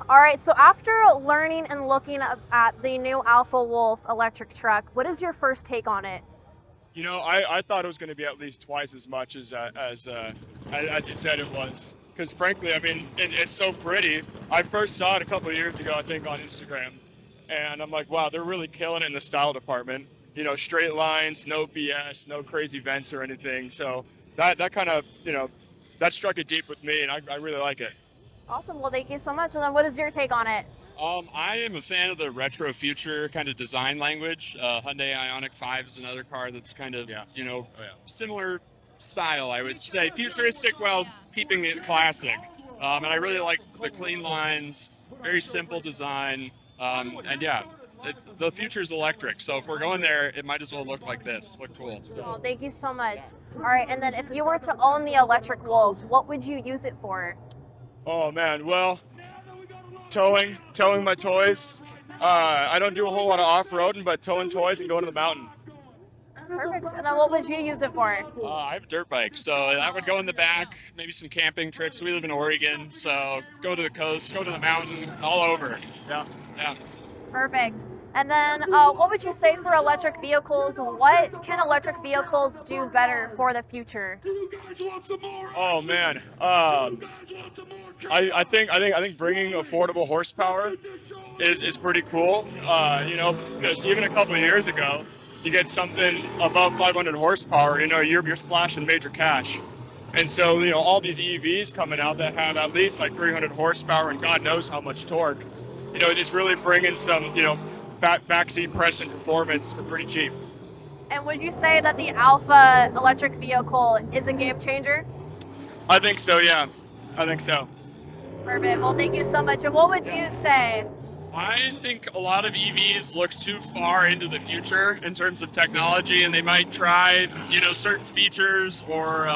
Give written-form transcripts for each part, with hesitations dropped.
All right, so after learning and looking at the new Alpha Wolf electric truck, what is your first take on it? I thought it was going to be at least twice as much as you said it was. Because frankly, I mean, it's so pretty. I first saw it a couple of years ago, I think, on Instagram, and I'm like, wow, they're really killing it in the style department. Straight lines, no BS, no crazy vents or anything. So that kind of that struck it deep with me, and I really like it. Awesome. Well, thank you so much. And then what is your take on it? I am a fan of the retro future kind of design language. Hyundai Ioniq 5 is another car that's kind of, Yeah. Oh, yeah. similar style, I would say. Futuristic while keeping it classic. And I really like the clean lines, very simple design. And yeah, the future is electric. So if we're going there, it might as well look like this, look cool. So. Well, thank you so much. All right, and then if you were to own the electric Wolf, what would you use it for? Oh man, well, towing my toys. I don't do a whole lot of off-roading, but towing toys and going to the mountain. Perfect. And then what would you use it for? I have a dirt bike, so that would go in the back. Maybe some camping trips. We live in Oregon, so go to the coast, go to the mountain, all over. Yeah. Yeah. Perfect. And then what would you say for electric vehicles? What can electric vehicles do better for the future? Oh man. I think bringing affordable horsepower is pretty cool. Because even a couple of years ago, you get something above 500 horsepower, you're splashing major cash. And so, all these EVs coming out that have at least like 300 horsepower and God knows how much torque, it's really bringing some, backseat pressing performance for pretty cheap. And would you say that the Alpha electric vehicle is a game changer? I think so, yeah. I think so. Perfect. Well, thank you so much. And what would you say? I think a lot of EVs look too far into the future in terms of technology, and they might try, certain features, or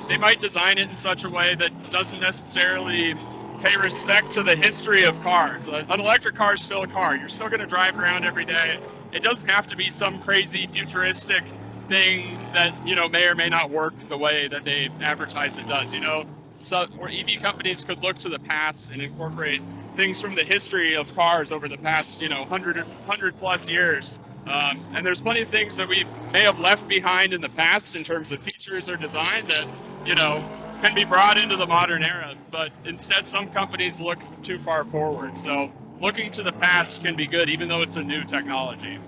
they might design it in such a way that doesn't necessarily pay respect to the history of cars. An electric car is still a car. You're still going to drive around every day. It doesn't have to be some crazy futuristic thing that, may or may not work the way that they advertise it does. Or EV companies could look to the past and incorporate things from the history of cars over the past, 100 plus years. And there's plenty of things that we may have left behind in the past in terms of features or design that, can be brought into the modern era. But instead, some companies look too far forward. So looking to the past can be good, even though it's a new technology.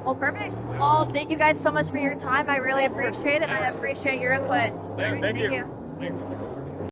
Well, perfect. Well, thank you guys so much for your time. I really appreciate it, and I appreciate your input. Thank you. Thanks.